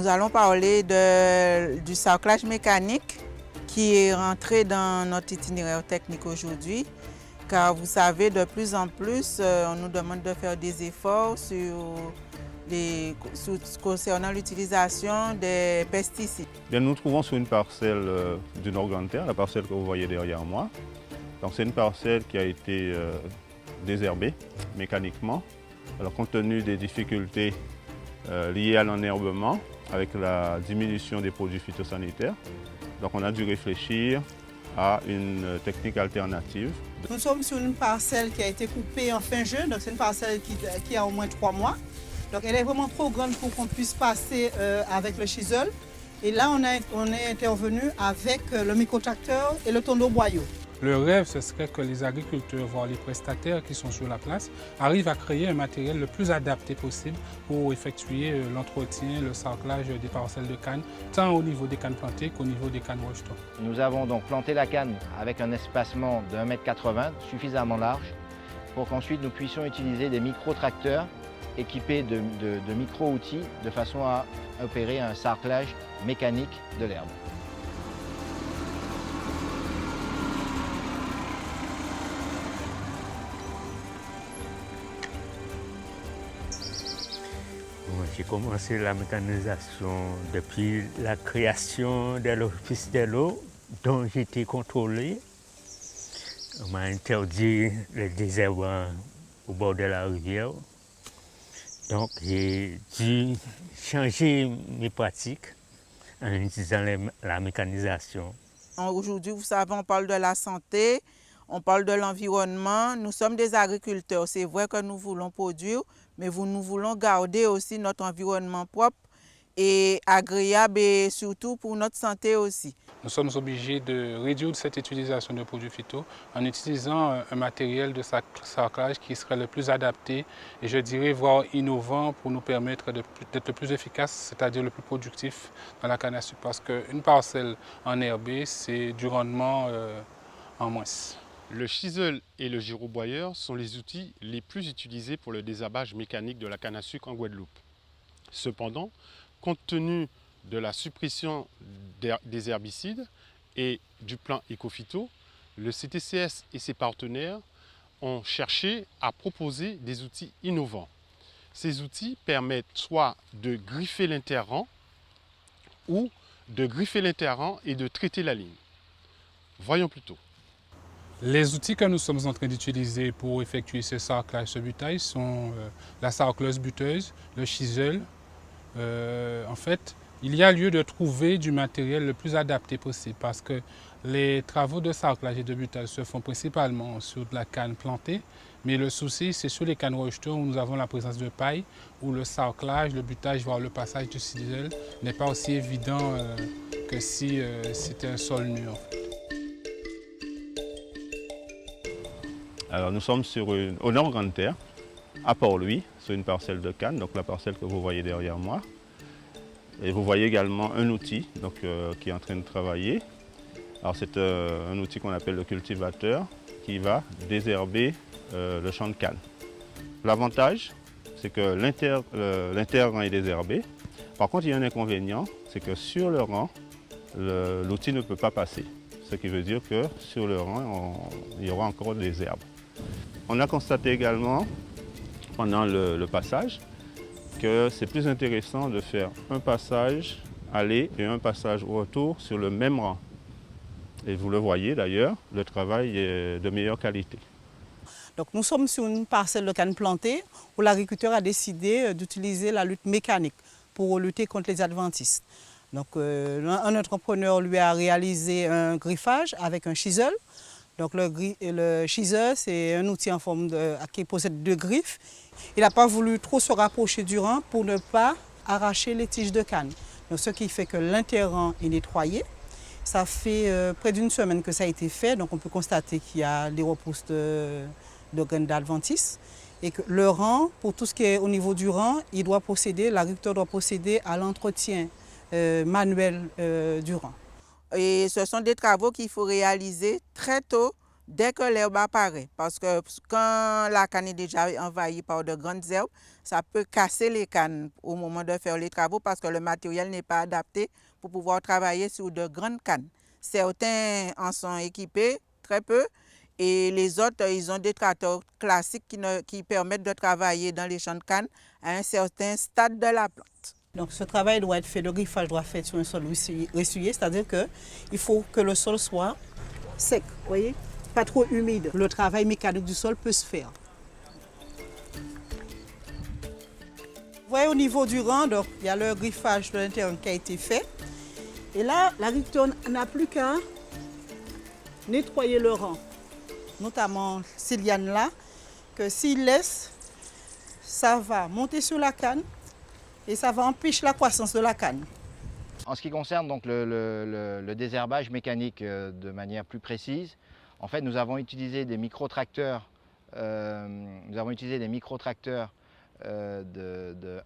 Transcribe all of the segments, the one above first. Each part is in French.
Nous allons parler du sarclage mécanique qui est rentré dans notre itinéraire technique aujourd'hui. Car vous savez, de plus en plus, on nous demande de faire des efforts concernant l'utilisation des pesticides. Bien, nous nous trouvons sur une parcelle du Nord-Grande-Terre, la parcelle que vous voyez derrière moi. C'est une parcelle qui a été désherbée mécaniquement. Alors, compte tenu des difficultés liées à l'enherbement, avec la diminution des produits phytosanitaires, donc on a dû réfléchir à une technique alternative. Nous sommes sur une parcelle qui a été coupée en fin juin, donc c'est une parcelle qui a au moins 3 mois. Donc elle est vraiment trop grande pour qu'on puisse passer avec le chisel. Et là, on est intervenu avec le microtracteur et le tonneau-boyau. Le rêve, ce serait que les agriculteurs, voire les prestataires qui sont sur la place, arrivent à créer un matériel le plus adapté possible pour effectuer l'entretien, le sarclage des parcelles de canne, tant au niveau des cannes plantées qu'au niveau des cannes rejetons. Nous avons donc planté la canne avec un espacement de 1,80 m, suffisamment large, pour qu'ensuite nous puissions utiliser des micro-tracteurs équipés de micro-outils de façon à opérer un sarclage mécanique de l'herbe. J'ai commencé la mécanisation depuis la création de l'Office de l'eau dont j'étais contrôlé. On m'a interdit le désherbant au bord de la rivière. Donc j'ai dû changer mes pratiques en utilisant la mécanisation. Aujourd'hui, vous savez, on parle de la santé, on parle de l'environnement. Nous sommes des agriculteurs. C'est vrai que nous voulons produire, mais nous voulons garder aussi notre environnement propre et agréable et surtout pour notre santé aussi. Nous sommes obligés de réduire cette utilisation de produits phyto en utilisant un matériel de sarclage qui serait le plus adapté et je dirais voire innovant pour nous permettre d'être le plus efficace, c'est-à-dire le plus productif dans la canne à sucre. Parce qu'une parcelle enherbée, c'est du rendement en moins. Le chisel et le gyroboyeur sont les outils les plus utilisés pour le désherbage mécanique de la canne à sucre en Guadeloupe. Cependant, compte tenu de la suppression des herbicides et du plan Ecophyto, le CTCS et ses partenaires ont cherché à proposer des outils innovants. Ces outils permettent soit de griffer l'interrang ou de griffer l'interrang et de traiter la ligne. Voyons plutôt. Les outils que nous sommes en train d'utiliser pour effectuer ce sarclage, ce butage, sont la sarcleuse buteuse, le chisel. En fait, il y a lieu de trouver du matériel le plus adapté possible parce que les travaux de sarclage et de butage se font principalement sur de la canne plantée, mais le souci, c'est sur les cannes rejetons où nous avons la présence de paille, où le sarclage, le butage, voire le passage du chisel n'est pas aussi évident que si c'était un sol nu. Alors nous sommes au Nord-Grande-Terre, à Port-Louis, sur une parcelle de canne, donc la parcelle que vous voyez derrière moi. Et vous voyez également un outil qui est en train de travailler. Alors c'est un outil qu'on appelle le cultivateur qui va désherber le champ de canne. L'avantage, c'est que l'inter-rang est désherbé. Par contre, il y a un inconvénient, c'est que sur le rang, l'outil ne peut pas passer. Ce qui veut dire que sur le rang, il y aura encore des herbes. On a constaté également, pendant le passage, que c'est plus intéressant de faire un passage aller et un passage retour sur le même rang. Et vous le voyez d'ailleurs, le travail est de meilleure qualité. Donc nous sommes sur une parcelle de canne plantée où l'agriculteur a décidé d'utiliser la lutte mécanique pour lutter contre les adventistes. Donc un entrepreneur lui a réalisé un griffage avec un chisel. Donc le chisel, c'est un outil en forme qui possède 2 griffes. Il n'a pas voulu trop se rapprocher du rang pour ne pas arracher les tiges de canne. Donc, ce qui fait que l'inter-rang est nettoyé. Ça fait près d'une semaine que ça a été fait, donc on peut constater qu'il y a des repousses de graines d'adventice. Et que le rang, pour tout ce qui est au niveau du rang, l'agriculteur doit procéder à l'entretien manuel du rang. Et ce sont des travaux qu'il faut réaliser très tôt dès que l'herbe apparaît. Parce que quand la canne est déjà envahie par de grandes herbes, ça peut casser les cannes au moment de faire les travaux parce que le matériel n'est pas adapté pour pouvoir travailler sur de grandes cannes. Certains en sont équipés, très peu, et les autres, ils ont des tracteurs classiques qui permettent de travailler dans les champs de canne à un certain stade de la plante. Donc ce travail doit être fait, le griffage doit être fait sur un sol ressuyé, c'est-à-dire qu'il faut que le sol soit sec, vous voyez, pas trop humide. Le travail mécanique du sol peut se faire. Vous voyez au niveau du rang, donc, il y a le griffage de l'intérieur qui a été fait. Et là, l'agriculteur n'a plus qu'à nettoyer le rang, notamment ces lianes-là, que s'il laisse, ça va monter sur la canne et ça va empêcher la croissance de la canne. En ce qui concerne donc le désherbage mécanique de manière plus précise, en fait, nous avons utilisé des micro-tracteurs de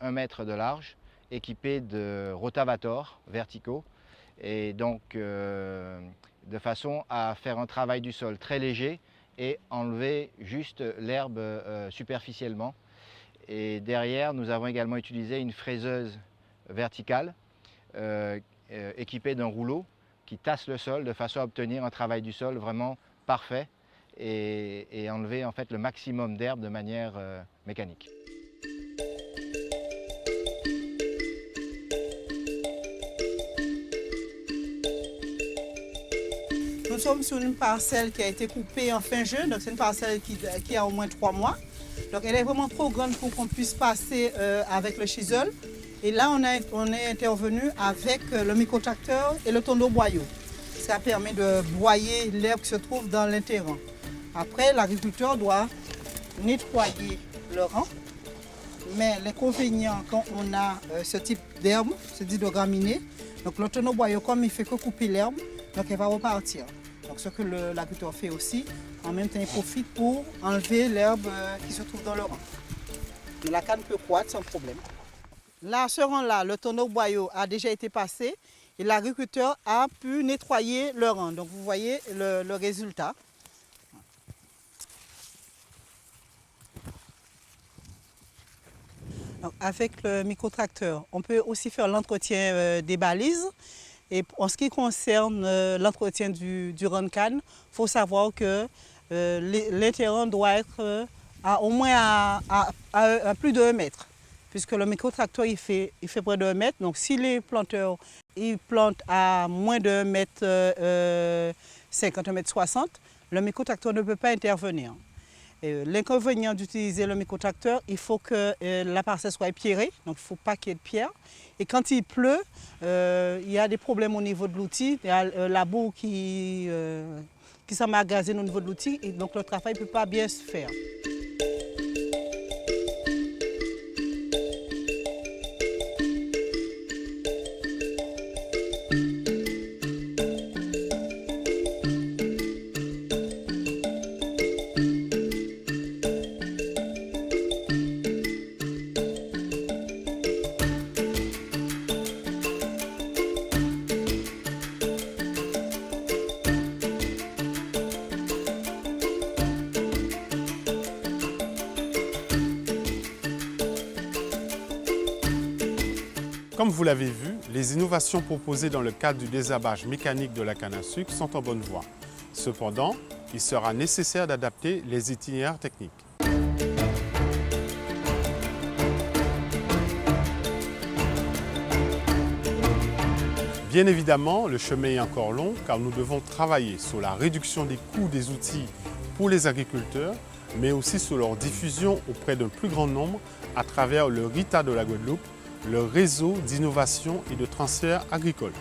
1 mètre de large, équipés de rotavators verticaux, et donc de façon à faire un travail du sol très léger et enlever juste l'herbe superficiellement. Et derrière, nous avons également utilisé une fraiseuse verticale équipée d'un rouleau qui tasse le sol de façon à obtenir un travail du sol vraiment parfait et enlever en fait le maximum d'herbe de manière mécanique. Nous sommes sur une parcelle qui a été coupée en fin juin, donc c'est une parcelle qui a au moins 3 mois. Donc elle est vraiment trop grande pour qu'on puisse passer avec le chisel. Et là, on est intervenu avec le micro-tracteur et le tonneau-boyau. Ça permet de broyer l'herbe qui se trouve dans l'intérieur. Après, l'agriculteur doit nettoyer le rang. Mais l'inconvénient quand on a ce type d'herbe, ce type de graminées, donc le tonneau-boyau, comme il ne fait que couper l'herbe, donc elle va repartir. Donc ce que l'agriculteur fait aussi, en même temps, il profite pour enlever l'herbe qui se trouve dans le rang. Mais la canne peut croître sans problème. Là, ce rang-là, le tonneau-boyau a déjà été passé et l'agriculteur a pu nettoyer le rang. Donc vous voyez le résultat. Donc, avec le micro-tracteur, on peut aussi faire l'entretien des balises. Et en ce qui concerne l'entretien du rang de canne, il faut savoir que l'intérieur doit être au moins à plus de 1 mètre. Puisque le micro-tracteur il fait près de 1 mètre. Donc si les planteurs ils plantent à moins de 1 mètre 50, 1 mètre 60, le micro-tracteur ne peut pas intervenir. L'inconvénient d'utiliser le micro-tracteur, il faut que la parcelle soit épierrée, donc il ne faut pas qu'il y ait de pierre. Et quand il pleut, il y a des problèmes au niveau de l'outil, il y a la boue qui s'emmagasine au niveau de l'outil, et donc le travail ne peut pas bien se faire. Comme vous l'avez vu, les innovations proposées dans le cadre du désherbage mécanique de la canne à sucre sont en bonne voie. Cependant, il sera nécessaire d'adapter les itinéraires techniques. Bien évidemment, le chemin est encore long car nous devons travailler sur la réduction des coûts des outils pour les agriculteurs, mais aussi sur leur diffusion auprès d'un plus grand nombre à travers le RITA de la Guadeloupe, le réseau d'innovation et de transfert agricole.